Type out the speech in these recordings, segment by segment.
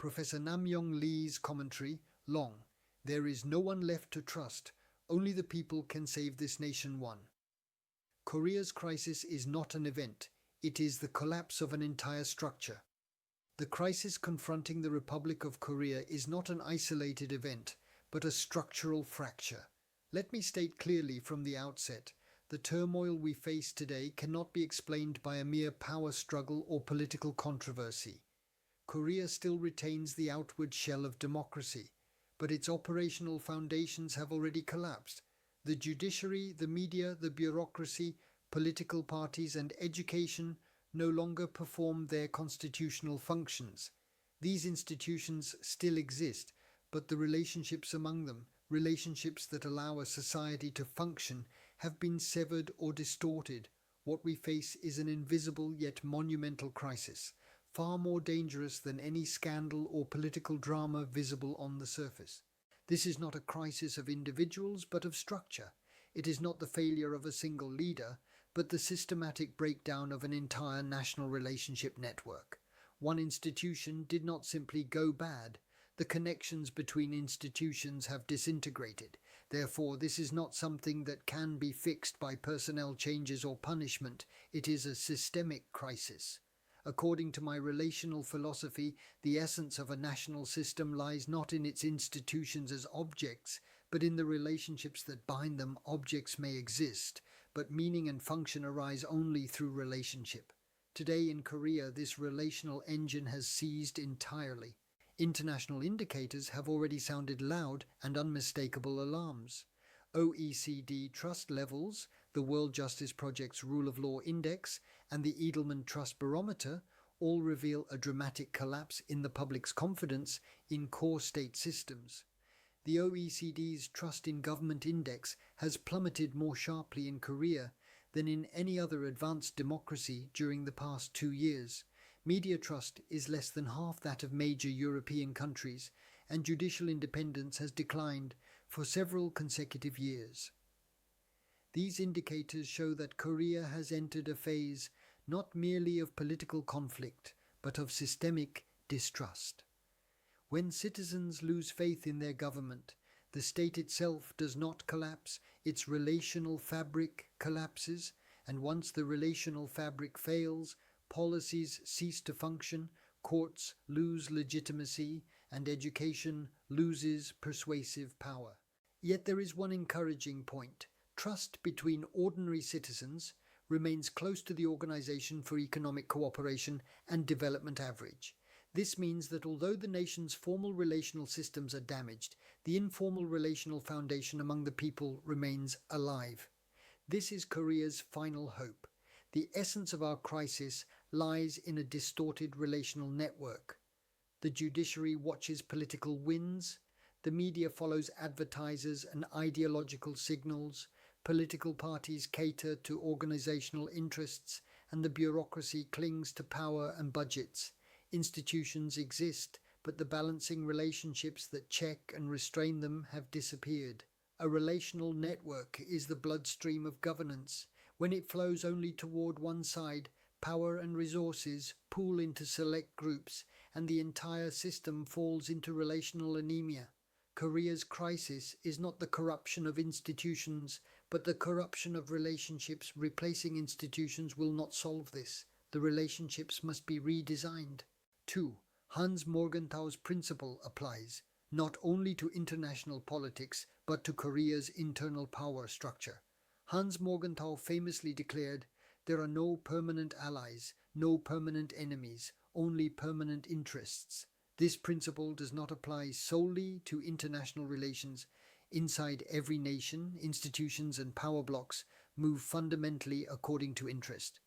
Professor Namyong Lee's commentary, long. There is no one left to trust. Only the people can save this nation. 1. Korea's crisis is not an event. It is the collapse of an entire structure. The crisis confronting the Republic of Korea is not an isolated event, but a structural fracture. Let me state clearly from the outset, the turmoil we face today cannot be explained by a mere power struggle or political controversy. Korea still retains the outward shell of democracy, but its operational foundations have already collapsed. The judiciary, the media, the bureaucracy, political parties and education no longer perform their constitutional functions. These institutions still exist, but the relationships among them, relationships that allow a society to function, have been severed or distorted. What we face is an invisible yet monumental crisis, far more dangerous than any scandal or political drama visible on the surface. This is not a crisis of individuals, but of structure. It is not the failure of a single leader, but the systematic breakdown of an entire national relationship network. One institution did not simply go bad. The connections between institutions have disintegrated. Therefore, this is not something that can be fixed by personnel changes or punishment. It is a systemic crisis. According to my relational philosophy, the essence of a national system lies not in its institutions as objects, but in the relationships that bind them. Objects may exist, but meaning and function arise only through relationship. Today in Korea, this relational engine has ceased entirely. International indicators have already sounded loud and unmistakable alarms. OECD trust levels, the World Justice Project's Rule of Law Index, and the Edelman Trust Barometer all reveal a dramatic collapse in the public's confidence in core state systems. The OECD's Trust in Government Index has plummeted more sharply in Korea than in any other advanced democracy during the past 2 years. Media trust is less than half that of major European countries, and judicial independence has declined for several consecutive years. These indicators show that Korea has entered a phase not merely of political conflict, but of systemic distrust. When citizens lose faith in their government, the state itself does not collapse, its relational fabric collapses, and once the relational fabric fails, policies cease to function, courts lose legitimacy, and education loses persuasive power. Yet there is one encouraging point. Trust between ordinary citizens remains close to the Organization for Economic Cooperation and Development average. This means that although the nation's formal relational systems are damaged, the informal relational foundation among the people remains alive. This is Korea's final hope. The essence of our crisis lies in a distorted relational network. The judiciary watches political winds, the media follows advertisers and ideological signals, political parties cater to organizational interests, and the bureaucracy clings to power and budgets. Institutions exist, but the balancing relationships that check and restrain them have disappeared. A relational network is the bloodstream of governance. When it flows only toward one side, power and resources pool into select groups, and the entire system falls into relational anemia. Korea's crisis is not the corruption of institutions, but the corruption of relationships. Replacing institutions will not solve this. The relationships must be redesigned. 2. Hans Morgenthau's principle applies, not only to international politics, but to Korea's internal power structure. Hans Morgenthau famously declared, "There are no permanent allies, no permanent enemies, only permanent interests." This principle does not apply solely to international relations. Inside every nation, institutions and power blocks move fundamentally according to interest.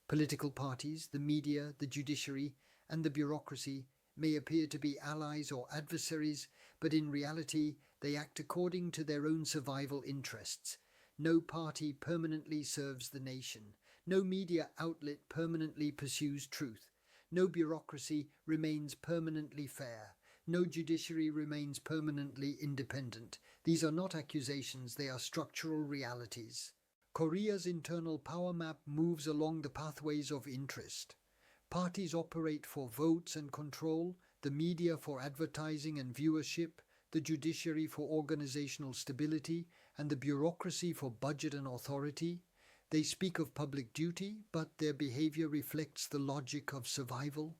Political parties, the media, the judiciary, and the bureaucracy may appear to be allies or adversaries, but in reality they act according to their own survival interests. No party permanently serves the nation. No media outlet permanently pursues truth. No bureaucracy remains permanently fair. No judiciary remains permanently independent. These are not accusations, they are structural realities. Korea's internal power map moves along the pathways of interest. Parties operate for votes and control, the media for advertising and viewership, the judiciary for organizational stability, and the bureaucracy for budget and authority. They speak of public duty, but their behavior reflects the logic of survival.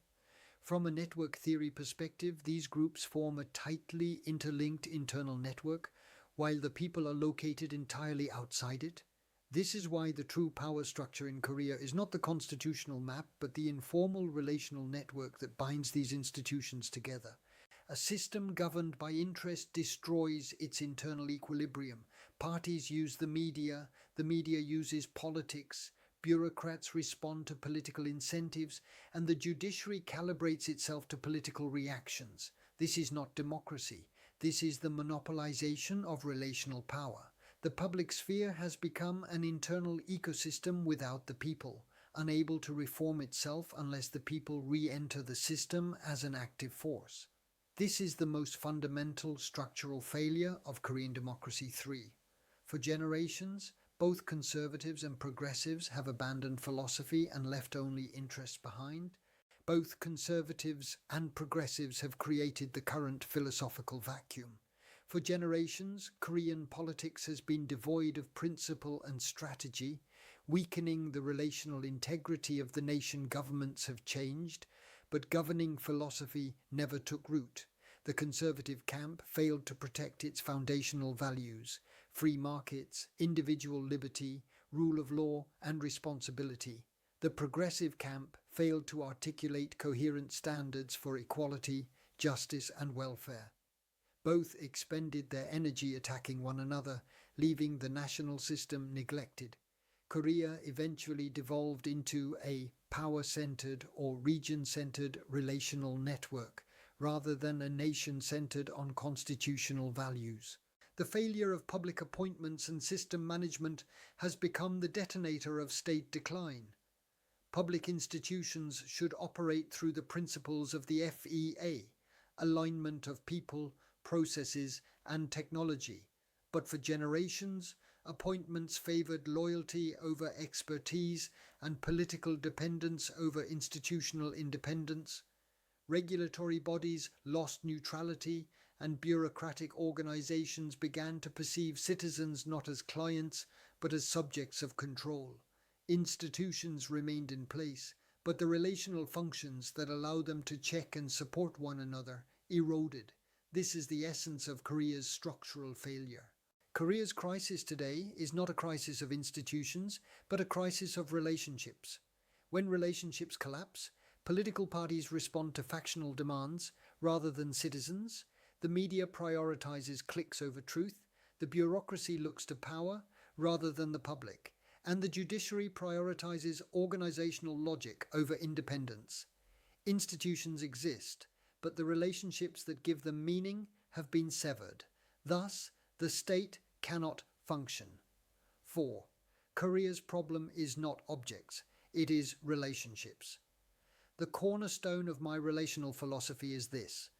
From a network theory perspective, these groups form a tightly interlinked internal network, while the people are located entirely outside it. This is why the true power structure in Korea is not the constitutional map, but the informal relational network that binds these institutions together. A system governed by interest destroys its internal equilibrium. Parties use the media uses politics, bureaucrats respond to political incentives, and the judiciary calibrates itself to political reactions. This is not democracy. This is the monopolization of relational power. The public sphere has become an internal ecosystem without the people, unable to reform itself unless the people re-enter the system as an active force. This is the most fundamental structural failure of Korean democracy 3. For generations, both conservatives and progressives have abandoned philosophy and left only interests behind. Both conservatives and progressives have created the current philosophical vacuum. For generations, Korean politics has been devoid of principle and strategy, weakening the relational integrity of the nation. Governments have changed, but governing philosophy never took root. The conservative camp failed to protect its foundational values: free markets, individual liberty, rule of law, and responsibility. The progressive camp failed to articulate coherent standards for equality, justice, and welfare. Both expended their energy attacking one another, leaving the national system neglected. Korea eventually devolved into a power-centered or region-centered relational network, rather than a nation centered on constitutional values. The failure of public appointments and system management has become the detonator of state decline. Public institutions should operate through the principles of the FEA, alignment of people, processes, and technology. But for generations, appointments favored loyalty over expertise and political dependence over institutional independence. Regulatory bodies lost neutrality, and bureaucratic organizations began to perceive citizens not as clients, but as subjects of control. Institutions remained in place, but the relational functions that allow them to check and support one another eroded. This is the essence of Korea's structural failure. Korea's crisis today is not a crisis of institutions, but a crisis of relationships. When relationships collapse, political parties respond to factional demands rather than citizens. The media prioritizes clicks over truth. The bureaucracy looks to power rather than the public. And the judiciary prioritizes organizational logic over independence. Institutions exist, but the relationships that give them meaning have been severed. Thus, the state cannot function. 4. Korea's problem is not objects, it is relationships. The cornerstone of my relational philosophy is this: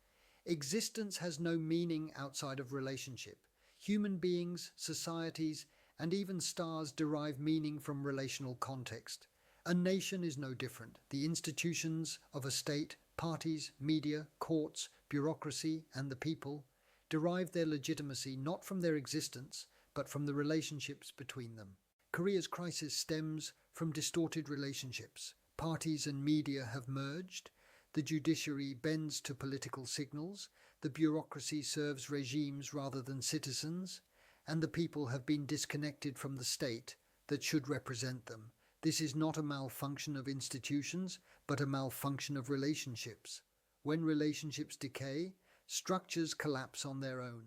existence has no meaning outside of relationship. Human beings, societies, and even stars derive meaning from relational context. A nation is no different. The institutions of a state, parties, media, courts, bureaucracy, and the people derive their legitimacy not from their existence, but from the relationships between them. Korea's crisis stems from distorted relationships. Parties and media have merged. The judiciary bends to political signals. The bureaucracy serves regimes rather than citizens. And the people have been disconnected from the state that should represent them. This is not a malfunction of institutions, but a malfunction of relationships. When relationships decay, structures collapse on their own.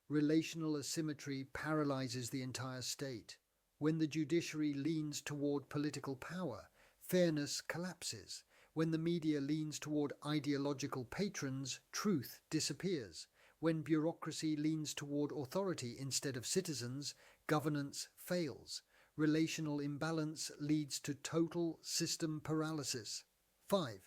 Relational asymmetry paralyzes the entire state. When the judiciary leans toward political power, fairness collapses. When the media leans toward ideological patrons, truth disappears. When bureaucracy leans toward authority instead of citizens, governance fails. Relational imbalance leads to total system paralysis. 5.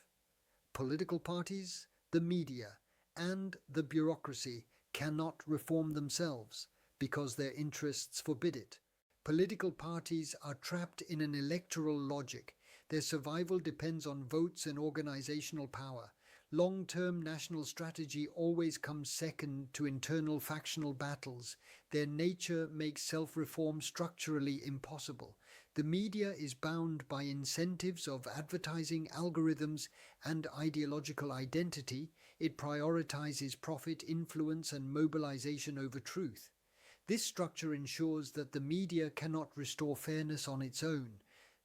Political parties, the media, and the bureaucracy cannot reform themselves because their interests forbid it. Political parties are trapped in an electoral logic. Their survival depends on votes and organizational power. Long-term national strategy always comes second to internal factional battles. Their nature makes self-reform structurally impossible. The media is bound by incentives of advertising algorithms and ideological identity. It prioritizes profit, influence, and mobilization over truth. This structure ensures that the media cannot restore fairness on its own.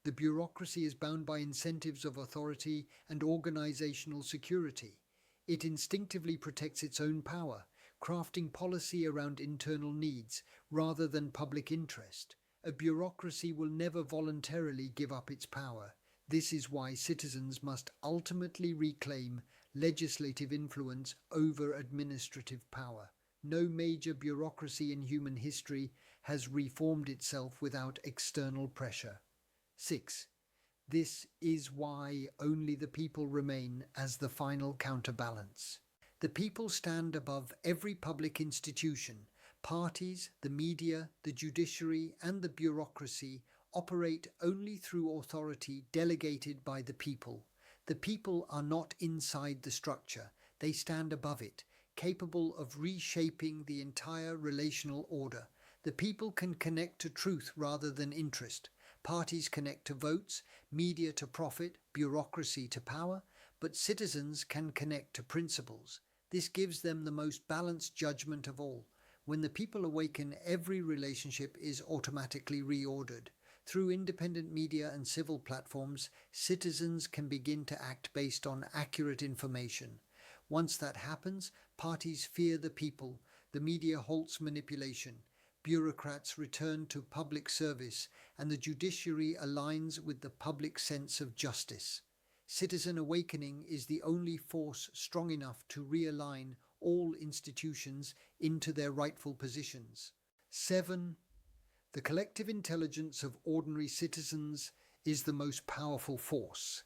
The bureaucracy is bound by incentives of authority and organizational security. It instinctively protects its own power, crafting policy around internal needs rather than public interest. A bureaucracy will never voluntarily give up its power. This is why citizens must ultimately reclaim legislative influence over administrative power. No major bureaucracy in human history has reformed itself without external pressure. 6. This is why only the people remain as the final counterbalance. The people stand above every public institution. Parties, the media, the judiciary, and the bureaucracy operate only through authority delegated by the people. The people are not inside the structure. They stand above it, capable of reshaping the entire relational order. The people can connect to truth rather than interest. Parties connect to votes, media to profit, bureaucracy to power, but citizens can connect to principles. This gives them the most balanced judgment of all. When the people awaken, every relationship is automatically reordered. Through independent media and civil platforms, citizens can begin to act based on accurate information. Once that happens, parties fear the people, the media halts manipulation, bureaucrats return to public service, and the judiciary aligns with the public sense of justice. Citizen awakening is the only force strong enough to realign all institutions into their rightful positions. 7. The collective intelligence of ordinary citizens is the most powerful force.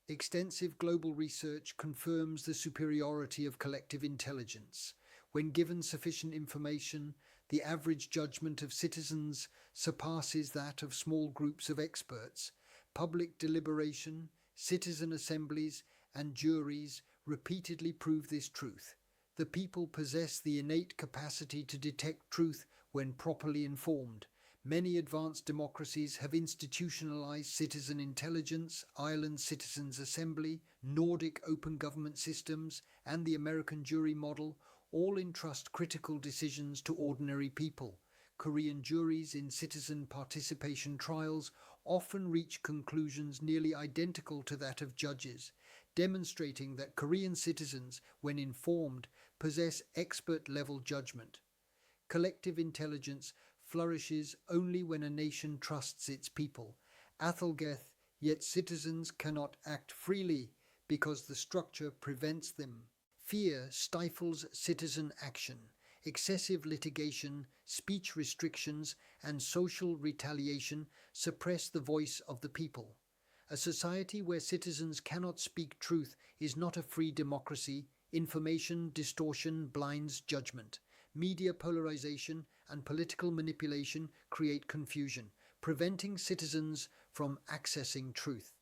Extensive global research confirms the superiority of collective intelligence. When given sufficient information, the average judgment of citizens surpasses that of small groups of experts. Public deliberation, citizen assemblies, and juries repeatedly prove this truth. The people possess the innate capacity to detect truth when properly informed. Many advanced democracies have institutionalized citizen intelligence. Ireland's Citizens' Assembly, Nordic open government systems, and the American jury model all entrust critical decisions to ordinary people. Korean juries in citizen participation trials often reach conclusions nearly identical to that of judges, demonstrating that Korean citizens, when informed, possess expert-level judgment. Collective intelligence flourishes only when a nation trusts its people. Athelgeth, yet citizens cannot act freely because the structure prevents them. Fear stifles citizen action. Excessive litigation, speech restrictions, and social retaliation suppress the voice of the people. A society where citizens cannot speak truth is not a free democracy. Information distortion blinds judgment. Media polarization and political manipulation create confusion, preventing citizens from accessing truth.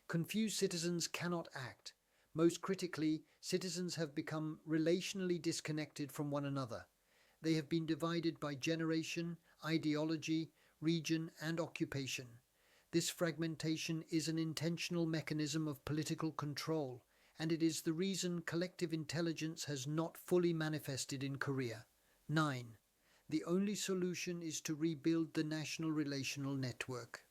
Confused citizens cannot act. Most critically, citizens have become relationally disconnected from one another. They have been divided by generation, ideology, region, and occupation. This fragmentation is an intentional mechanism of political control, and it is the reason collective intelligence has not fully manifested in Korea. 9. The only solution is to rebuild the national relational network.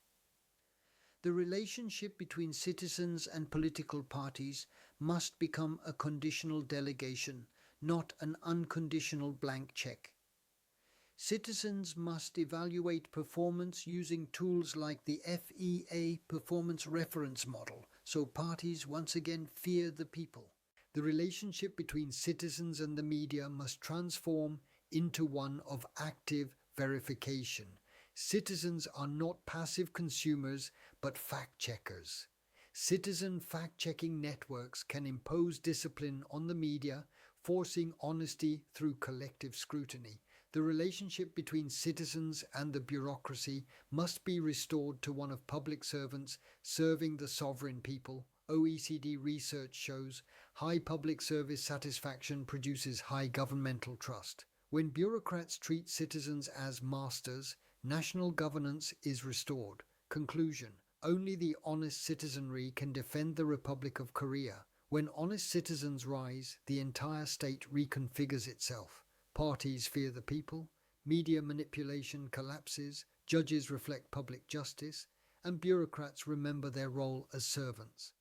The relationship between citizens and political parties must become a conditional delegation, not an unconditional blank check. Citizens must evaluate performance using tools like the FEA Performance Reference Model, so parties once again fear the people. The relationship between citizens and the media must transform into one of active verification. Citizens are not passive consumers, but fact-checkers. Citizen fact-checking networks can impose discipline on the media, forcing honesty through collective scrutiny. The relationship between citizens and the bureaucracy must be restored to one of public servants serving the sovereign people. OECD research shows High public service satisfaction produces high governmental trust. When bureaucrats treat citizens as masters, national governance is restored. Conclusion: only the honest citizenry can defend the Republic of Korea. When honest citizens rise, the entire state reconfigures itself. Parties fear the people, media manipulation collapses, judges reflect public justice, and bureaucrats remember their role as servants.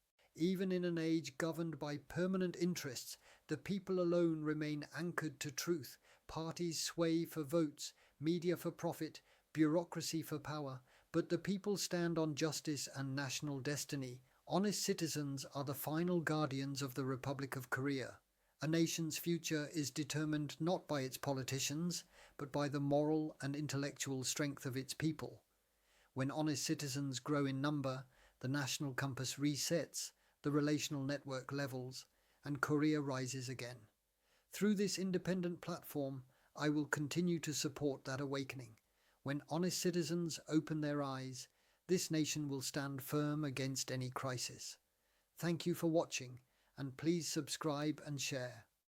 Even in an age governed by permanent interests, the people alone remain anchored to truth. Parties sway for votes, media for profit, bureaucracy for power, but the people stand on justice and national destiny. Honest citizens are the final guardians of the Republic of Korea. A nation's future is determined not by its politicians, but by the moral and intellectual strength of its people. When honest citizens grow in number, the national compass resets, the relational network levels, and Korea rises again. Through this independent platform, I will continue to support that awakening. When honest citizens open their eyes, this nation will stand firm against any crisis. Thank you for watching, and please subscribe and share.